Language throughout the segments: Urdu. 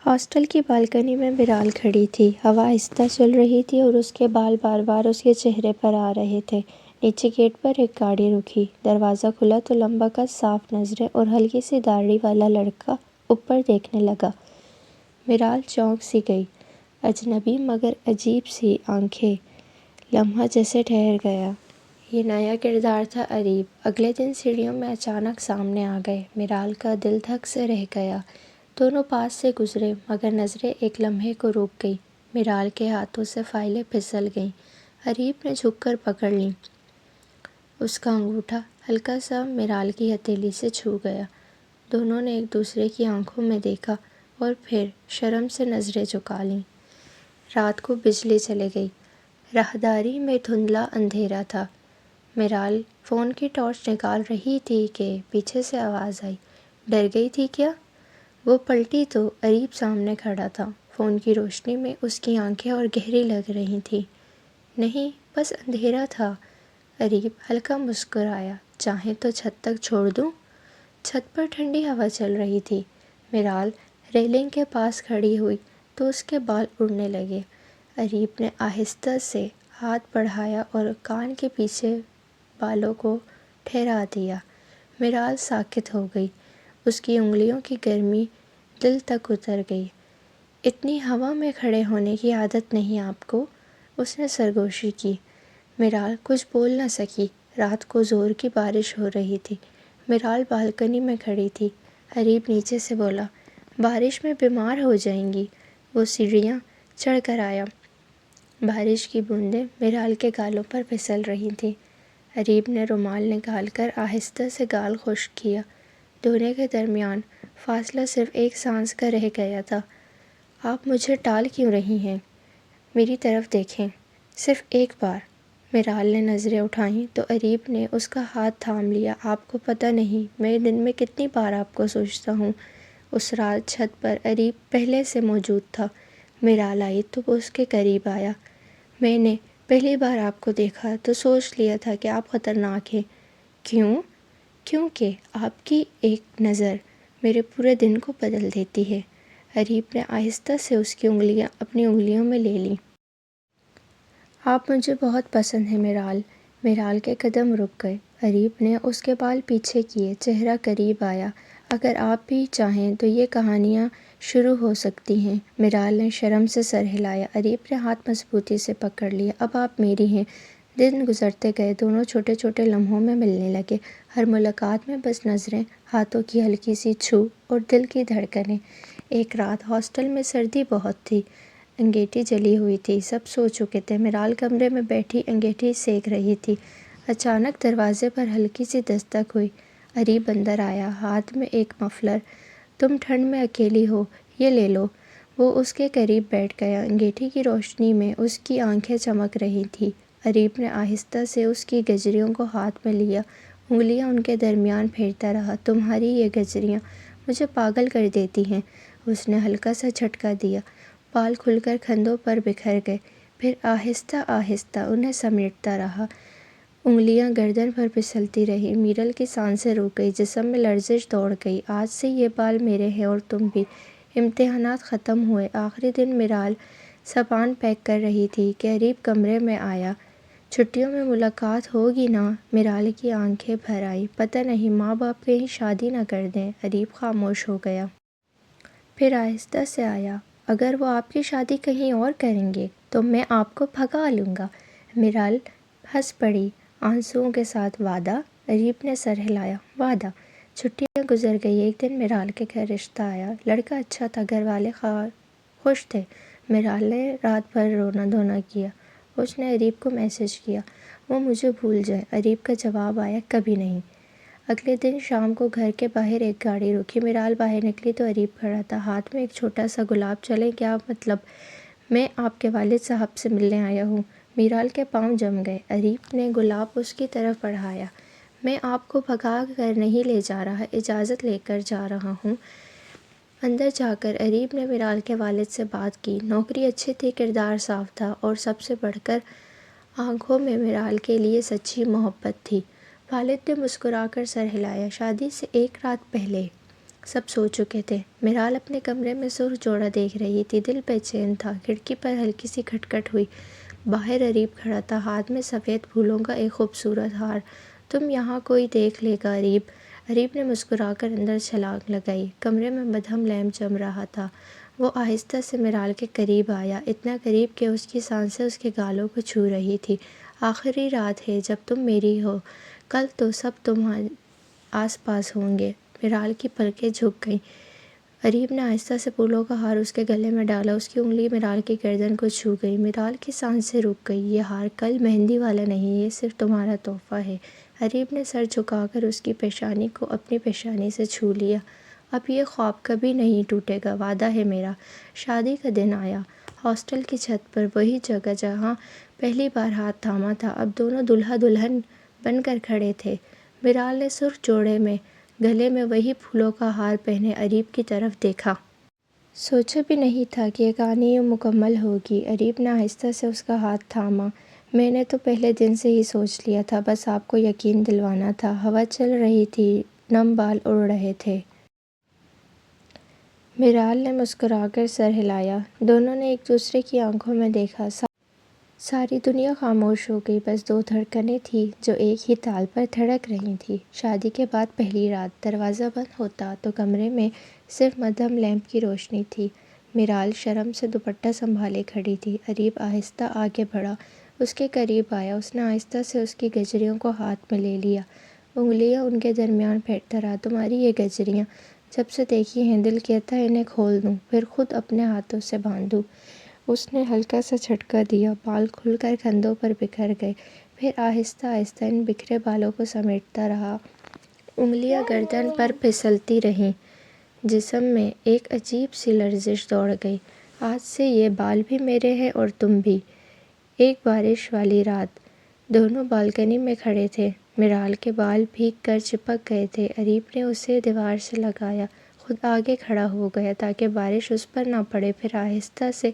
ہاسٹل کی بالکنی میں میرال کھڑی تھی۔ ہوا آہستہ چل رہی تھی اور اس کے بال بار بار اس کے چہرے پر آ رہے تھے۔ نیچے گیٹ پر ایک گاڑی رکی۔ دروازہ کھلا تو لمبا قد، صاف نظریں اور ہلکی سی داڑھی والا لڑکا اوپر دیکھنے لگا۔ میرال چونک سی گئی۔ اجنبی مگر عجیب سی آنکھیں۔ لمحہ جیسے ٹھہر گیا۔ یہ نیا کردار تھا اریب۔ اگلے دن سیڑھیوں میں اچانک سامنے آ گئے۔ میرال کا دل دھک سے رہ گیا۔ دونوں پاس سے گزرے مگر نظریں ایک لمحے کو رک گئیں۔ میرال کے ہاتھوں سے فائلیں پھسل گئیں۔ اریب نے جھک کر پکڑ لیں۔ اس کا انگوٹھا ہلکا سا میرال کی ہتھیلی سے چھو گیا۔ دونوں نے ایک دوسرے کی آنکھوں میں دیکھا اور پھر شرم سے نظریں جھکا لیں۔ رات کو بجلی چلی گئی۔ راہداری میں دھندلا اندھیرا تھا۔ میرال فون کی ٹارچ نکال رہی تھی کہ پیچھے سے آواز آئی۔ ڈر گئی تھی کیا؟ وہ پلٹی تو اریب سامنے کھڑا تھا۔ فون کی روشنی میں اس کی آنکھیں اور گہری لگ رہی تھیں۔ نہیں، بس اندھیرا تھا۔ اریب ہلکا مسکرایا۔ چاہیں تو چھت تک چھوڑ دوں؟ چھت پر ٹھنڈی ہوا چل رہی تھی۔ میرال ریلنگ کے پاس کھڑی ہوئی تو اس کے بال اڑنے لگے۔ اریب نے آہستہ سے ہاتھ بڑھایا اور کان کے پیچھے بالوں کو ٹھہرا دیا۔ میرال ساکت ہو گئی۔ اس کی انگلیوں کی گرمی دل تک اتر گئی۔ اتنی ہوا میں کھڑے ہونے کی عادت نہیں آپ کو؟ اس نے سرگوشی کی۔ میرال کچھ بول نہ سکی۔ رات کو زور کی بارش ہو رہی تھی۔ میرال بالکنی میں کھڑی تھی۔ اریب نیچے سے بولا، بارش میں بیمار ہو جائیں گی۔ وہ سیڑھیاں چڑھ کر آیا۔ بارش کی بوندیں میرال کے گالوں پر پھسل رہی تھیں۔ اریب نے رومال نکال کر آہستہ سے گال خشک کیا۔ دونوں کے درمیان فاصلہ صرف ایک سانس کا رہ گیا تھا۔ آپ مجھے ٹال کیوں رہی ہیں؟ میری طرف دیکھیں، صرف ایک بار۔ میرال نے نظریں اٹھائیں تو اریب نے اس کا ہاتھ تھام لیا۔ آپ کو پتہ نہیں میں دن میں کتنی بار آپ کو سوچتا ہوں۔ اس رات چھت پر اریب پہلے سے موجود تھا۔ میرال آئی تو وہ اس کے قریب آیا۔ میں نے پہلی بار آپ کو دیکھا تو سوچ لیا تھا کہ آپ خطرناک ہیں۔ کیوں؟ کیونکہ آپ کی ایک نظر میرے پورے دن کو بدل دیتی ہے۔ اریب نے آہستہ سے اس کی انگلیاں اپنی انگلیوں میں لے لیں۔ آپ مجھے بہت پسند ہیں میرال۔ میرال کے قدم رک گئے۔ اریب نے اس کے بال پیچھے کیے، چہرہ قریب آیا۔ اگر آپ بھی چاہیں تو یہ کہانیاں شروع ہو سکتی ہیں۔ میرال نے شرم سے سر ہلایا۔ اریب نے ہاتھ مضبوطی سے پکڑ لیا۔ اب آپ میری ہیں۔ دن گزرتے گئے۔ دونوں چھوٹے چھوٹے لمحوں میں ملنے لگے۔ ہر ملاقات میں بس نظریں، ہاتھوں کی ہلکی سی چھو اور دل کی دھڑکنیں۔ ایک رات ہاسٹل میں سردی بہت تھی۔ انگیٹھی جلی ہوئی تھی۔ سب سو چکے تھے۔ میرال کمرے میں بیٹھی انگیٹھی سینک رہی تھی۔ اچانک دروازے پر ہلکی سی دستک ہوئی۔ اریب اندر آیا، ہاتھ میں ایک مفلر۔ تم ٹھنڈ میں اکیلی ہو، یہ لے لو۔ وہ اس کے قریب بیٹھ گیا۔ انگیٹھی کی روشنی میں اس کی آنکھیں چمک رہی تھیں۔ اریب نے آہستہ سے اس کی گجریوں کو ہاتھ میں لیا، انگلیاں ان کے درمیان پھیرتا رہا۔ تمہاری یہ گجریاں مجھے پاگل کر دیتی ہیں۔ اس نے ہلکا سا جھٹکا دیا۔ بال کھل کر کندھوں پر بکھر گئے۔ پھر آہستہ آہستہ انہیں سمیٹتا رہا۔ انگلیاں گردن پر پھسلتی رہیں۔ میرال کی سانسیں رک گئی، جسم میں لرزش دوڑ گئی۔ آج سے یہ بال میرے ہیں اور تم بھی۔ امتحانات ختم ہوئے۔ آخری دن میرال سامان پیک کر رہی تھی کہ اریب کمرے میں آیا۔ چھٹیوں میں ملاقات ہوگی نا؟ میرال کی آنکھیں بھر آئیں۔ پتہ نہیں ماں باپ کہیں شادی نہ کر دیں۔ اریب خاموش ہو گیا۔ پھر آہستہ سے آیا، اگر وہ آپ کی شادی کہیں اور کریں گے تو میں آپ کو بھگا لوں گا۔ میرال ہنس پڑی آنسوؤں کے ساتھ۔ وعدہ؟ اریب نے سر ہلایا۔ وعدہ۔ چھٹیاں گزر گئی۔ ایک دن میرال کے گھر رشتہ آیا۔ لڑکا اچھا تھا، گھر والے خوش تھے۔ میرال نے رات بھر رونا دھونا کیا۔ اس نے اریب کو میسج کیا، وہ مجھے بھول جائے۔ اریب کا جواب آیا، کبھی نہیں۔ اگلے دن شام کو گھر کے باہر ایک گاڑی رکی۔ میرال باہر نکلی تو اریب کھڑا تھا، ہاتھ میں ایک چھوٹا سا گلاب۔ چلیں؟ کیا مطلب؟ میں آپ کے والد صاحب سے ملنے آیا ہوں۔ میرال کے پاؤں جم گئے۔ اریب نے گلاب اس کی طرف بڑھایا۔ میں آپ کو بھگا کر نہیں لے جا رہا، اجازت لے کر جا رہا ہوں۔ اندر جا کر اریب نے میرال کے والد سے بات کی۔ نوکری اچھی تھی، کردار صاف تھا اور سب سے بڑھ کر آنکھوں میں میرال کے لیے سچی محبت تھی۔ والد نے مسکرا کر سر ہلایا۔ شادی سے ایک رات پہلے سب سو چکے تھے۔ میرال اپنے کمرے میں سرخ جوڑا دیکھ رہی تھی، دل بے چین تھا۔ کھڑکی پر ہلکی سی کھٹکھٹ ہوئی، باہر اریب کھڑا تھا، ہاتھ میں سفید پھولوں کا ایک خوبصورت ہار۔ تم یہاں، کوئی دیکھ لے گا اریب۔ اریب نے مسکرا کر اندر چھلانگ لگائی۔ کمرے میں مدھم لیمپ جم رہا تھا۔ وہ آہستہ سے میرال کے قریب آیا، اتنا قریب کہ اس کی سانسیں اس کے گالوں کو چھو رہی تھیں۔ آخری رات ہے جب تم میری ہو، کل تو سب تمہارے آس پاس ہوں گے۔ میرال کی پلکیں جھک گئیں۔ اریب نے آہستہ سے پھولوں کا ہار اس کے گلے میں ڈالا، اس کی انگلی میرال کی گردن کو چھو گئی۔ میرال کی سانسیں رک گئیں۔ یہ ہار کل مہندی والا نہیں، یہ صرف تمہارا تحفہ ہے۔ اریب نے سر جھکا کر اس کی پیشانی کو اپنی پیشانی سے چھو لیا۔ اب یہ خواب کبھی نہیں ٹوٹے گا، وعدہ ہے میرا۔ شادی کا دن آیا۔ ہاسٹل کی چھت پر، وہی جگہ جہاں پہلی بار ہاتھ تھاما تھا، اب دونوں دلہا دلہن بن کر کھڑے تھے۔ میرال نے سرخ جوڑے میں گلے میں وہی پھولوں کا ہار پہنے اریب کی طرف دیکھا۔ سوچا بھی نہیں تھا کہ یہ کہانی یوں مکمل ہوگی۔ اریب نے آہستہ سے اس کا ہاتھ تھاما۔ میں نے تو پہلے دن سے ہی سوچ لیا تھا، بس آپ کو یقین دلوانا تھا۔ ہوا چل رہی تھی، نم بال اڑ رہے تھے۔ میرال نے مسکرا کر سر ہلایا۔ دونوں نے ایک دوسرے کی آنکھوں میں دیکھا۔ ساری دنیا خاموش ہو گئی، بس دو دھڑکنیں تھیں جو ایک ہی تال پر دھڑک رہی تھیں۔ شادی کے بعد پہلی رات۔ دروازہ بند ہوتا تو کمرے میں صرف مدھم لیمپ کی روشنی تھی۔ میرال شرم سے دوپٹہ سنبھالے کھڑی تھی۔ اریب آہستہ آگے بڑھا، اس کے قریب آیا۔ اس نے آہستہ سے اس کی گجریوں کو ہاتھ میں لے لیا، انگلیاں ان کے درمیان پھیرتا رہا۔ تمہاری یہ گجریاں جب سے دیکھی ہیں، دل کہتا ہے انہیں کھول دوں، پھر خود اپنے ہاتھوں سے باندھوں۔ اس نے ہلکا سا جھٹکا دیا، بال کھل کر کندھوں پر بکھر گئے۔ پھر آہستہ آہستہ ان بکھرے بالوں کو سمیٹتا رہا۔ انگلیاں گردن پر پھسلتی رہیں۔ جسم میں ایک عجیب سی لرزش دوڑ گئی۔ آج سے یہ بال بھی میرے ہیں اور تم بھی۔ ایک بارش والی رات، دونوں بالکنی میں کھڑے تھے۔ میرال کے بال بھیگ کر چپک گئے تھے۔ اریب نے اسے دیوار سے لگایا، خود آگے کھڑا ہو گیا تاکہ بارش اس پر نہ پڑے، پھر آہستہ سے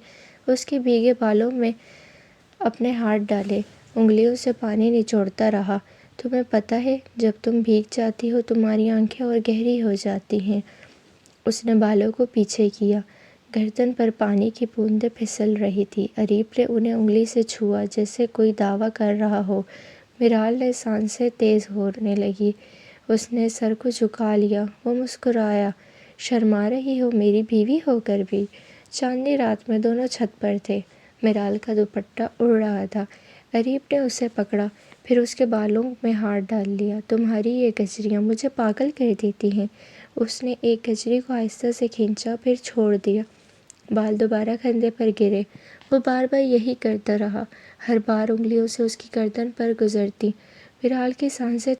اس کے بھیگے بالوں میں اپنے ہاتھ ڈالے، انگلیوں سے پانی نچوڑتا رہا۔ تمہیں پتہ ہے، جب تم بھیگ جاتی ہو تمہاری آنکھیں اور گہری ہو جاتی ہیں۔ اس نے بالوں کو پیچھے کیا، گردن پر پانی کی بوندیں پھسل رہی تھیں۔ اریب نے انہیں انگلی سے چھوا، جیسے کوئی دعویٰ کر رہا ہو۔ میرال نے سانسیں تیز ہونے لگیں۔ اس نے سر کو جھکا لیا۔ وہ مسکرایا۔ شرما رہی ہو میری بیوی ہو کر بھی؟ چاندنی رات میں دونوں چھت پر تھے۔ میرال کا دوپٹہ اڑ رہا تھا۔ اریب نے اسے پکڑا، پھر اس کے بالوں میں ہاتھ ڈال لیا۔ تمہاری یہ گجریاں مجھے پاگل کر دیتی ہیں۔ اس نے ایک گجری کو آہستہ سے کھینچا، پھر چھوڑ دیا۔ بال دوبارہ کندھے پر گرے۔ وہ بار بار یہی کرتا رہا، ہر بار انگلیوں سے اس کی گردن پر گزرتی۔ میرال کی سانسیں